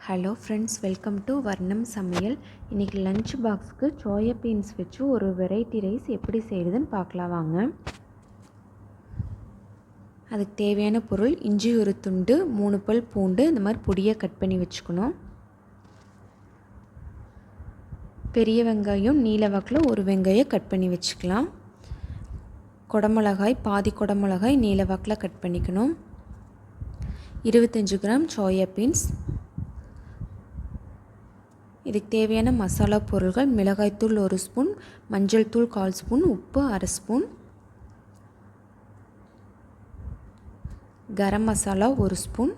Hello friends, welcome to வர்ணம் சமையல். இன்றைக்கி லஞ்ச் பாக்ஸுக்கு சோயா பீன்ஸ் வச்சு ஒரு வெரைட்டி ரைஸ் எப்படி செய்கிறதுன்னு பார்க்கலாம் வாங்க. அதுக்கு தேவையான பொருள்: இஞ்சி ஒரு துண்டு, 3 பல் பூண்டு இந்த மாதிரி பொடியாக கட் பண்ணி வச்சுக்கணும். பெரிய வெங்காயம் நீல வாக்கில் ஒரு வெங்காயம் கட் பண்ணி வச்சுக்கலாம். குடமிளகாய் பாதி குடமிளகாய் நீல வாக்கில் கட் பண்ணிக்கணும். 25 கிராம் சோயா பீன்ஸ். இதுக்கு தேவையான மசாலா பொருட்கள்: மிளகாய்த்தூள் 1 ஸ்பூன், மஞ்சள் தூள் 1/4 ஸ்பூன், உப்பு 1/2 ஸ்பூன், கரம் மசாலா 1 ஸ்பூன்,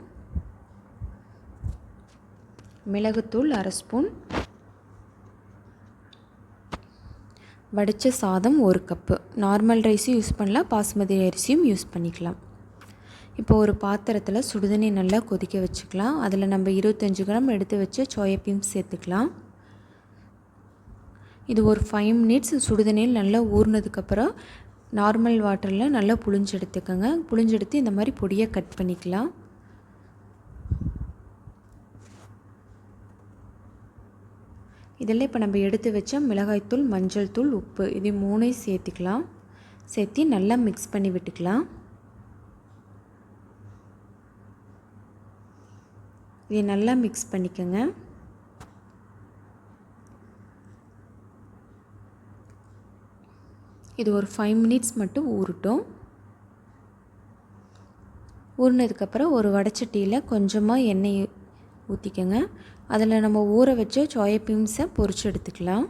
மிளகுத்தூள் 1/2 ஸ்பூன், வடித்த சாதம் 1 கப்பு. நார்மல் ரைஸும் யூஸ் பண்ணலாம், பாஸ்மதி அரிசியும் யூஸ் பண்ணிக்கலாம். இப்போ ஒரு பாத்திரத்தில் சுடுதண்ணி நல்லா கொதிக்க வச்சுக்கலாம். அதில் நம்ம 25 கிராம் எடுத்து வச்சு சோயா பீன்ஸ் சேர்த்துக்கலாம். இது ஒரு 5 மினிட்ஸ் சுடுதண்ணியில் நல்லா ஊறினதுக்கப்புறம் நார்மல் வாட்டரில் நல்லா புழிஞ்சு எடுத்துக்கோங்க. புழிஞ்செடுத்து இந்த மாதிரி பொடியாக கட் பண்ணிக்கலாம். இதில் இப்போ நம்ம எடுத்து வச்ச மிளகாய்த்தூள், மஞ்சள் தூள், உப்பு இது 3ஐயும் சேர்த்துக்கலாம். சேர்த்து நல்லா மிக்ஸ் பண்ணி விட்டுக்கலாம். இதை நல்லா மிக்ஸ் பண்ணிக்கோங்க. இது ஒரு 5 மினிட்ஸ் மட்டும் ஊறட்டும். ஊறினதுக்கப்புறம் ஒரு வடைச்சட்டியில் கொஞ்சமாக எண்ணெய் ஊற்றிக்கோங்க. அதில் நம்ம ஊற வச்ச சோயா பீன்ஸை பொரிச்சு எடுத்துக்கலாம்.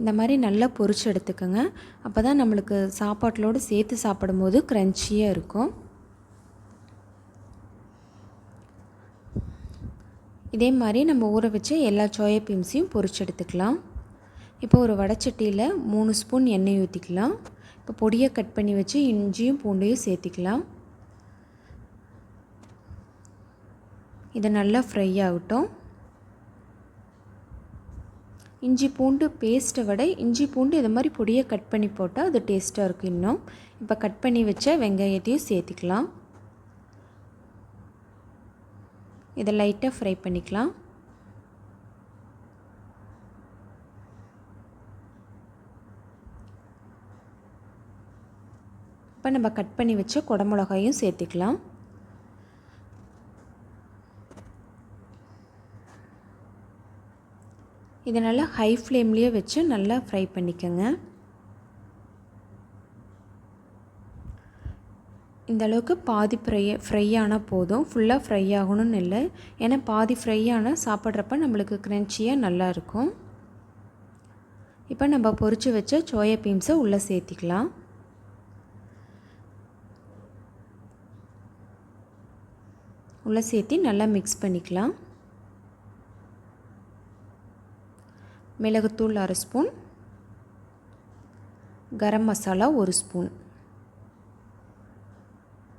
இந்த மாதிரி நல்லா பொரிச்சு எடுத்துக்கோங்க. அப்போ தான் நம்மளுக்கு சாப்பாட்டிலோடு சேர்த்து சாப்பிடும்போது க்ரன்ச்சியாக இருக்கும். இதே மாதிரி நம்ம ஊற வச்ச எல்லா சோயா பீன்ஸையும் பொரிச்சு எடுத்துக்கலாம். இப்போ ஒரு வடைச்சட்டியில் 3 ஸ்பூன் எண்ணெய் ஊற்றிக்கலாம். இப்போ பொடியாக கட் பண்ணி வச்சு இஞ்சியும் பூண்டையும் சேர்த்திக்கலாம். இதை நல்லா ஃப்ரை ஆகட்டும். இஞ்சி பூண்டு பேஸ்ட்டை விட இஞ்சி பூண்டு இது மாதிரி பொடியாக கட் பண்ணி போட்டால் அது டேஸ்ட்டாக இருக்கும் இன்னும். இப்போ கட் பண்ணி வச்ச வெங்காயத்தையும் சேர்த்திக்கலாம். இதை லைட்டாக ஃப்ரை பண்ணிக்கலாம். இப்போ நம்ம கட் பண்ணி வச்ச குடமிளகாயும் சேர்த்திக்கலாம். இதை நல்லா ஹை ஃப்ளேம்லேயே வச்சு நல்லா ஃப்ரை பண்ணிக்கோங்க. இந்த அளவுக்கு பாதி ஃப்ரை ஆனால் போதும், ஃபுல்லாக ஃப்ரை ஆகணும்னு இல்லை. ஏன்னா பாதி ஃப்ரை ஆனால் சாப்பிட்றப்ப நம்மளுக்கு க்ரன்ச்சியாக நல்லாயிருக்கும். இப்போ நம்ம பொரிச்சு வச்ச சோயா பீன்ஸை உள்ளே சேர்த்திக்கலாம். உள்ளே சேர்த்தி நல்லா மிக்ஸ் பண்ணிக்கலாம். மிளகுத்தூள் 1/2 ஸ்பூன், கரம் மசாலா 1 ஸ்பூன்.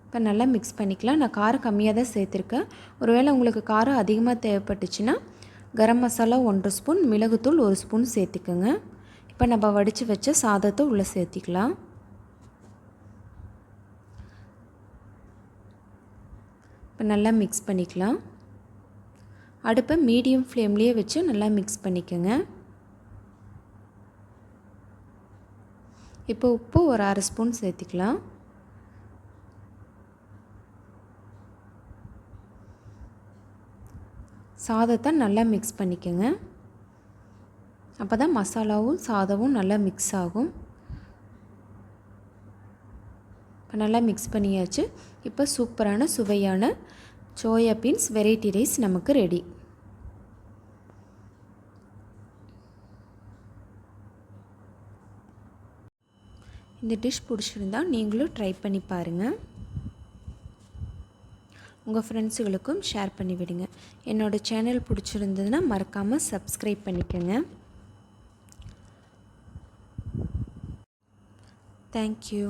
இப்போ நல்லா மிக்ஸ் பண்ணிக்கலாம். நான் காரம் கம்மியாக தான் சேர்த்துருக்கேன். ஒருவேளை உங்களுக்கு காரம் அதிகமாக தேவைப்பட்டுச்சுன்னா கரம் மசாலா 1 ஸ்பூன், மிளகுத்தூள் 1 ஸ்பூன் சேர்த்துக்கோங்க. இப்போ நம்ம வடித்து வச்ச சாதத்தை உள்ளே சேர்த்திக்கலாம். இப்போ நல்லா மிக்ஸ் பண்ணிக்கலாம். அடுப்பை மீடியம் ஃப்ளேம்லேயே வச்சு நல்லா மிக்ஸ் பண்ணிக்கோங்க. இப்போ உப்பு ஒரு 1/2 ஸ்பூன் சேர்த்திக்கலாம். சாதத்தை நல்லா மிக்ஸ் பண்ணிக்கோங்க. அப்போ தான் மசாலாவும் சாதமும் நல்லா மிக்ஸ் ஆகும். இப்போ நல்லா மிக்ஸ் பண்ணியாச்சு. இப்போ சூப்பரான சுவையான சோயா பீன்ஸ் வெரைட்டி ரைஸ் நமக்கு ரெடி. இந்த டிஷ் பிடிச்சிருந்தால் நீங்களும் ட்ரை பண்ணி பாருங்கள். உங்கள் ஃப்ரெண்ட்ஸுகளுக்கும் ஷேர் பண்ணி விடுங்க. என்னோடய சேனல் பிடிச்சிருந்ததுன்னா மறக்காமல் சப்ஸ்கிரைப் பண்ணிக்கோங்க. தேங்க்யூ.